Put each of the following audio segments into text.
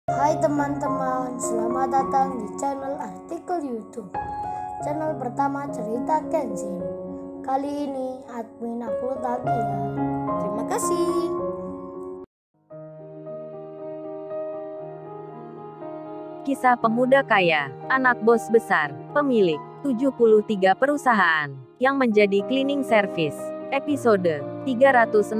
Hai teman-teman, selamat datang di channel artikel YouTube. Channel pertama cerita Kenshin. Kali ini admin upload lagi ya. Terima kasih. Kisah pemuda kaya, anak bos besar, pemilik 73 perusahaan, yang menjadi cleaning service. Episode 364.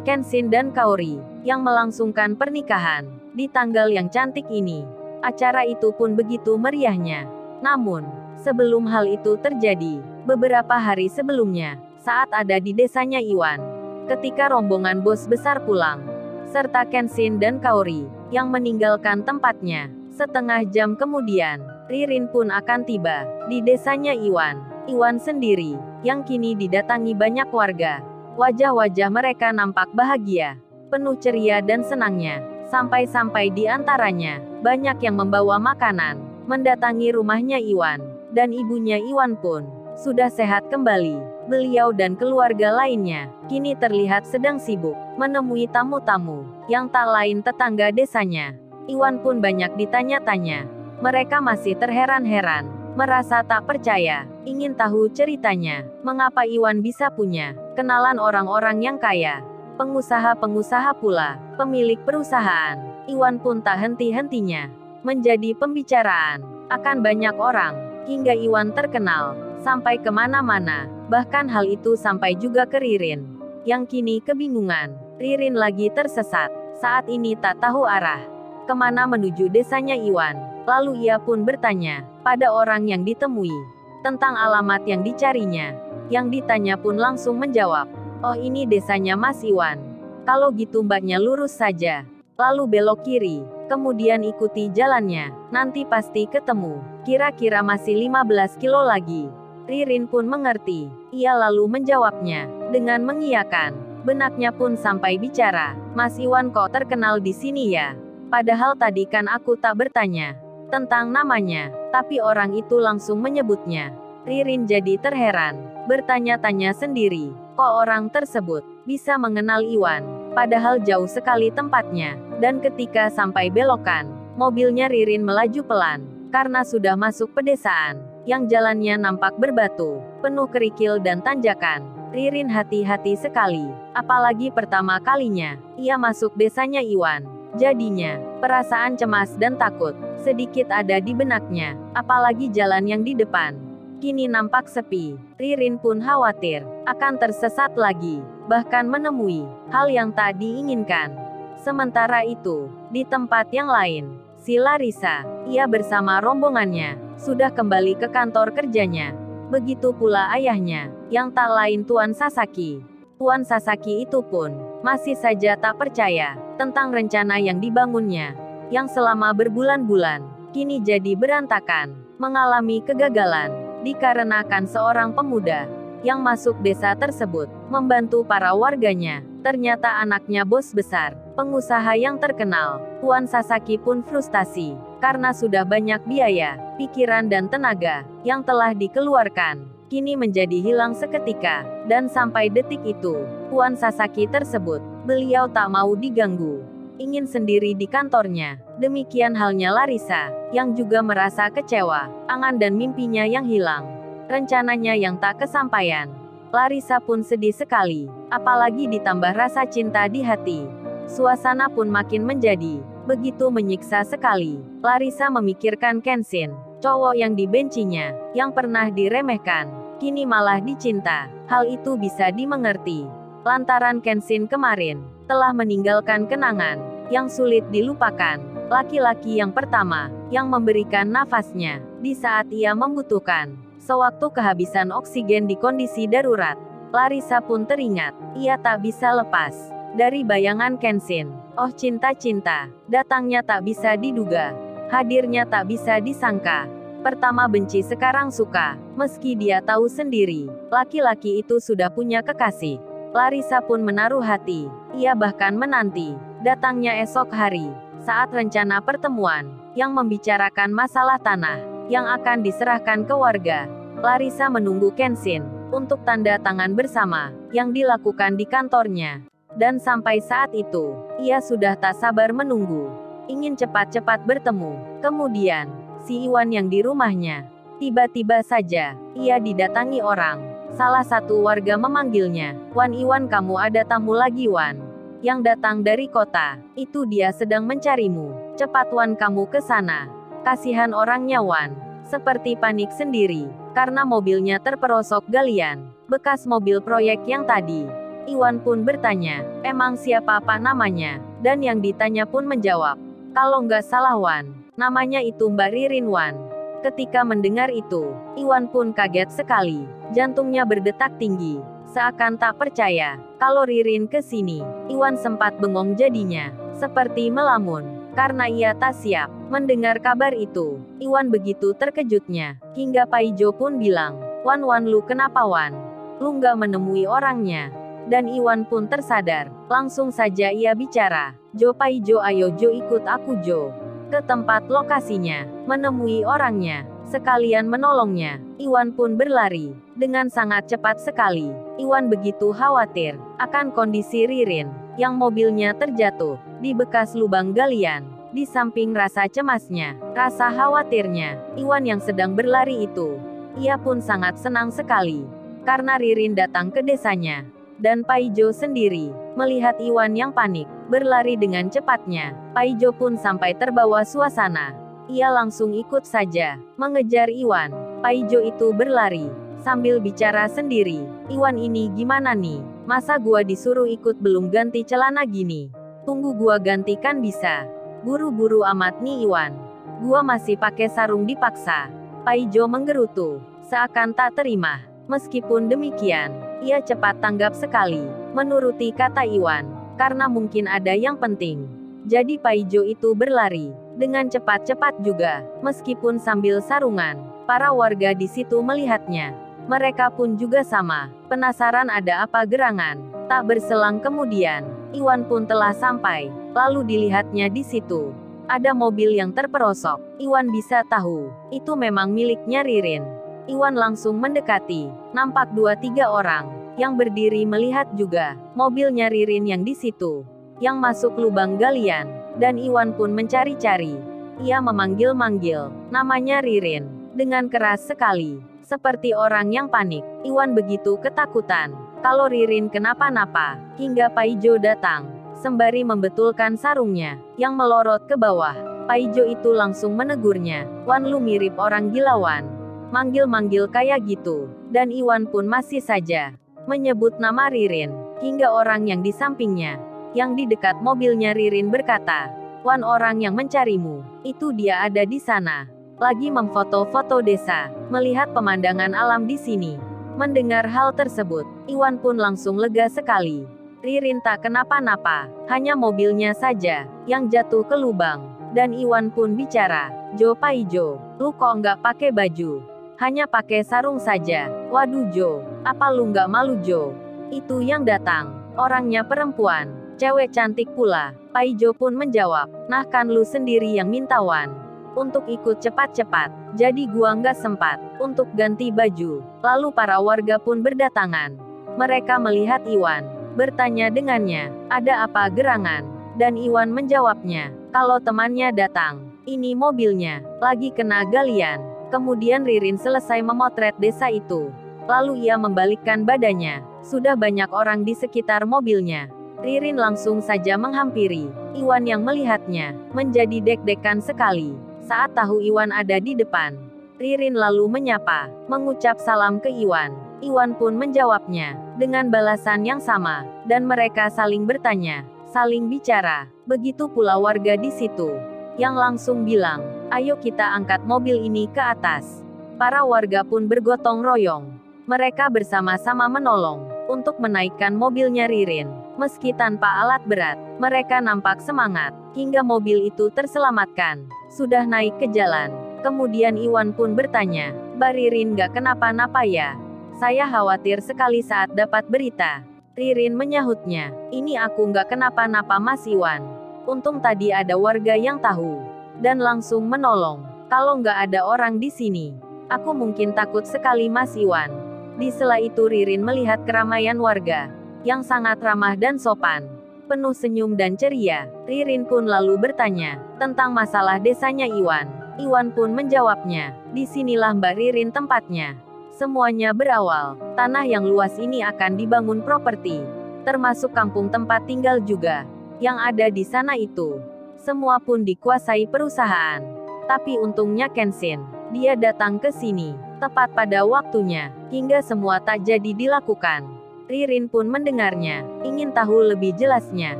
Kenshin dan Kaori, yang melangsungkan pernikahan, di tanggal yang cantik ini. Acara itu pun begitu meriahnya. Namun, sebelum hal itu terjadi, beberapa hari sebelumnya, saat ada di desanya Iwan, ketika rombongan bos besar pulang, serta Kenshin dan Kaori, yang meninggalkan tempatnya, setengah jam kemudian, Ririn pun akan tiba, di desanya Iwan. Iwan sendiri, yang kini didatangi banyak warga. Wajah-wajah mereka nampak bahagia, penuh ceria dan senangnya. Sampai-sampai di antaranya, banyak yang membawa makanan, mendatangi rumahnya Iwan, dan ibunya Iwan pun, sudah sehat kembali. Beliau dan keluarga lainnya, kini terlihat sedang sibuk, menemui tamu-tamu, yang tak lain tetangga desanya. Iwan pun banyak ditanya-tanya. Mereka masih terheran-heran, merasa tak percaya, ingin tahu ceritanya, mengapa Iwan bisa punya kenalan orang-orang yang kaya, pengusaha-pengusaha pula, pemilik perusahaan. Iwan pun tak henti-hentinya menjadi pembicaraan akan banyak orang, hingga Iwan terkenal sampai kemana-mana. Bahkan hal itu sampai juga ke Ririn, yang kini kebingungan. Ririn lagi tersesat, saat ini tak tahu arah kemana menuju desanya Iwan. Lalu ia pun bertanya pada orang yang ditemui tentang alamat yang dicarinya. Yang ditanya pun langsung menjawab, "Oh, ini desanya Mas Iwan. Kalau gitu mbaknya lurus saja, lalu belok kiri, kemudian ikuti jalannya, nanti pasti ketemu. Kira-kira masih 15 kilo lagi." Ririn pun mengerti. Ia lalu menjawabnya dengan mengiyakan. Benaknya pun sampai bicara, "Mas Iwan kok terkenal di sini ya? Padahal tadi kan aku tak bertanya tentang namanya, tapi orang itu langsung menyebutnya." Ririn jadi terheran, bertanya-tanya sendiri, kok orang tersebut bisa mengenal Iwan, padahal jauh sekali tempatnya. Dan ketika sampai belokan, mobilnya Ririn melaju pelan, karena sudah masuk pedesaan, yang jalannya nampak berbatu, penuh kerikil dan tanjakan. Ririn hati-hati sekali, apalagi pertama kalinya ia masuk desanya Iwan. Jadinya, perasaan cemas dan takut sedikit ada di benaknya, apalagi jalan yang di depan kini nampak sepi. Ririn pun khawatir akan tersesat lagi, bahkan menemui hal yang tak diinginkan. Sementara itu, di tempat yang lain, si Larissa, ia bersama rombongannya, sudah kembali ke kantor kerjanya. Begitu pula ayahnya, yang tak lain Tuan Sasaki. Tuan Sasaki itu pun masih saja tak percaya tentang rencana yang dibangunnya, yang selama berbulan-bulan kini jadi berantakan, mengalami kegagalan, dikarenakan seorang pemuda yang masuk desa tersebut, membantu para warganya. Ternyata anaknya bos besar, pengusaha yang terkenal. Tuan Sasaki pun frustasi, karena sudah banyak biaya, pikiran dan tenaga yang telah dikeluarkan, kini menjadi hilang seketika. Dan sampai detik itu, Tuan Sasaki tersebut, beliau tak mau diganggu, ingin sendiri di kantornya. Demikian halnya Larissa, yang juga merasa kecewa, angan dan mimpinya yang hilang, rencananya yang tak kesampaian. Larissa pun sedih sekali, apalagi ditambah rasa cinta di hati. Suasana pun makin menjadi begitu menyiksa sekali. Larissa memikirkan Kenshin, cowok yang dibencinya, yang pernah diremehkan, kini malah dicinta. Hal itu bisa dimengerti, lantaran Kenshin kemarin telah meninggalkan kenangan yang sulit dilupakan. Laki-laki yang pertama, yang memberikan nafasnya di saat ia membutuhkan, sewaktu kehabisan oksigen di kondisi darurat. Larissa pun teringat, ia tak bisa lepas dari bayangan Kenshin. Oh cinta-cinta, datangnya tak bisa diduga, hadirnya tak bisa disangka. Pertama benci sekarang suka, meski dia tahu sendiri, laki-laki itu sudah punya kekasih. Larissa pun menaruh hati, ia bahkan menanti datangnya esok hari, saat rencana pertemuan, yang membicarakan masalah tanah, yang akan diserahkan ke warga. Larissa menunggu Kenshin, untuk tanda tangan bersama, yang dilakukan di kantornya. Dan sampai saat itu, ia sudah tak sabar menunggu. ingin cepat-cepat bertemu. Kemudian, si Iwan yang di rumahnya. Tiba-tiba saja, ia didatangi orang. Salah satu warga memanggilnya, "Wan Iwan, kamu ada tamu lagi Wan. Yang datang dari kota. Itu dia sedang mencarimu. Cepat Wan, kamu ke sana." Kasihan orangnya Wan. Seperti panik sendiri. Karena mobilnya terperosok galian. Bekas mobil proyek yang tadi. Iwan pun bertanya, "Emang siapa Pak namanya?" Dan yang ditanya pun menjawab, "Kalau nggak salah Wan, namanya itu Mbak Ririn Wan." Ketika mendengar itu, Iwan pun kaget sekali. Jantungnya berdetak tinggi. Seakan tak percaya, kalau Ririn ke sini. Iwan sempat bengong jadinya. Seperti melamun. Karena ia tak siap mendengar kabar itu. Iwan begitu terkejutnya. Hingga Paijo pun bilang, "Wan lu kenapa Wan? Lu nggak menemui orangnya?" Dan Iwan pun tersadar. Langsung saja ia bicara, Paijo ayo Jo ikut aku Jo. Ke tempat lokasinya, menemui orangnya, sekalian menolongnya. Iwan pun berlari, dengan sangat cepat sekali. Iwan begitu khawatir, akan kondisi Ririn, yang mobilnya terjatuh, di bekas lubang galian. Di samping rasa cemasnya, rasa khawatirnya, Iwan yang sedang berlari itu. Ia pun sangat senang sekali, karena Ririn datang ke desanya. Dan Paijo sendiri, melihat Iwan yang panik, berlari dengan cepatnya. Paijo pun sampai terbawa suasana. Ia langsung ikut saja, mengejar Iwan. Paijo itu berlari, sambil bicara sendiri. "Iwan ini gimana nih? Masa gua disuruh ikut belum ganti celana gini? Tunggu gua ganti kan bisa. Buru-buru amat nih Iwan. Gua masih pakai sarung dipaksa." Paijo menggerutu, seakan tak terima. Meskipun demikian, ia cepat tanggap sekali, menuruti kata Iwan, karena mungkin ada yang penting. Jadi Paijo itu berlari, dengan cepat-cepat juga, meskipun sambil sarungan. Para warga di situ melihatnya. Mereka pun juga sama, penasaran ada apa gerangan. Tak berselang kemudian, Iwan pun telah sampai, lalu dilihatnya di situ. Ada mobil yang terperosok. Iwan bisa tahu, itu memang miliknya Ririn. Iwan langsung mendekati, nampak 2-3 orang, yang berdiri melihat juga, mobilnya Ririn yang di situ, yang masuk lubang galian, dan Iwan pun mencari-cari. Ia memanggil-manggil, namanya Ririn, dengan keras sekali, seperti orang yang panik. Iwan begitu ketakutan, kalau Ririn kenapa-napa, hingga Paijo datang, sembari membetulkan sarungnya, yang melorot ke bawah. Paijo itu langsung menegurnya, "Wan lu mirip orang gila Wan. Manggil-manggil kayak gitu." Dan Iwan pun masih saja menyebut nama Ririn, hingga orang yang di sampingnya, yang di dekat mobilnya Ririn berkata, "Wan, orang yang mencarimu, itu dia ada di sana. Lagi memfoto-foto desa, melihat pemandangan alam di sini." Mendengar hal tersebut, Iwan pun langsung lega sekali. Ririn tak kenapa-napa, hanya mobilnya saja, yang jatuh ke lubang. Dan Iwan pun bicara, Paijo, lu kok nggak pakai baju? Hanya pakai sarung saja. Waduh Jo, apa lu nggak malu Jo? Itu yang datang, orangnya perempuan, cewek cantik pula. Paijo pun menjawab, "Nah kan lu sendiri yang minta Wan untuk ikut cepat-cepat, jadi gua nggak sempat untuk ganti baju." Lalu para warga pun berdatangan. Mereka melihat Iwan, bertanya dengannya, "Ada apa gerangan?" Dan Iwan menjawabnya, kalau temannya datang, ini mobilnya, lagi kena galian. Kemudian Ririn selesai memotret desa itu. Lalu ia membalikkan badannya. Sudah banyak orang di sekitar mobilnya. Ririn langsung saja menghampiri. Iwan yang melihatnya, menjadi deg-degan sekali. Saat tahu Iwan ada di depan, Ririn lalu menyapa, mengucap salam ke Iwan. Iwan pun menjawabnya, dengan balasan yang sama. Dan mereka saling bertanya, saling bicara. Begitu pula warga di situ, yang langsung bilang, "Ayo kita angkat mobil ini ke atas." Para warga pun bergotong royong. Mereka bersama-sama menolong, untuk menaikkan mobilnya Ririn. Meski tanpa alat berat, mereka nampak semangat, hingga mobil itu terselamatkan. Sudah naik ke jalan. Kemudian Iwan pun bertanya, "Mbak Ririn gak kenapa-napa ya? Saya khawatir sekali saat dapat berita." Ririn menyahutnya, "Ini aku nggak kenapa-napa Mas Iwan. Untung tadi ada warga yang tahu, dan langsung menolong. Kalau nggak ada orang di sini, aku mungkin takut sekali Mas Iwan." Di sela itu Ririn melihat keramaian warga, yang sangat ramah dan sopan. Penuh senyum dan ceria, Ririn pun lalu bertanya tentang masalah desanya Iwan. Iwan pun menjawabnya, disinilah Mbak Ririn tempatnya. Semuanya berawal, tanah yang luas ini akan dibangun properti, termasuk kampung tempat tinggal juga. Yang ada di sana itu, semua pun dikuasai perusahaan. Tapi untungnya Kenshin, dia datang ke sini, tepat pada waktunya, hingga semua tak jadi dilakukan. Ririn pun mendengarnya, ingin tahu lebih jelasnya,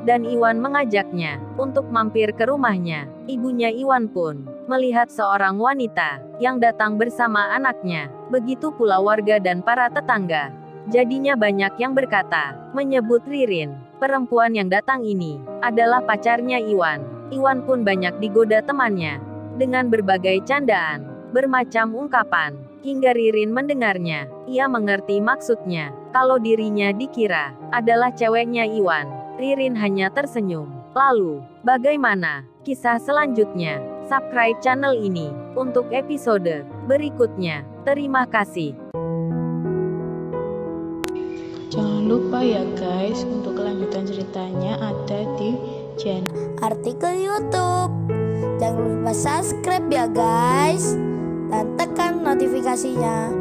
dan Iwan mengajaknya untuk mampir ke rumahnya. Ibunya Iwan pun melihat seorang wanita yang datang bersama anaknya, begitu pula warga dan para tetangga. Jadinya banyak yang berkata, menyebut Ririn, perempuan yang datang ini adalah pacarnya Iwan. Iwan pun banyak digoda temannya dengan berbagai candaan, bermacam ungkapan, hingga Ririn mendengarnya. Ia mengerti maksudnya, kalau dirinya dikira adalah ceweknya Iwan. Ririn hanya tersenyum. Lalu, bagaimana kisah selanjutnya? Subscribe channel ini untuk episode berikutnya. Terima kasih. Jangan lupa ya guys, untuk kelanjutan ceritanya ada di channel Artikel YouTube. Jangan lupa subscribe ya guys, dan tekan notifikasinya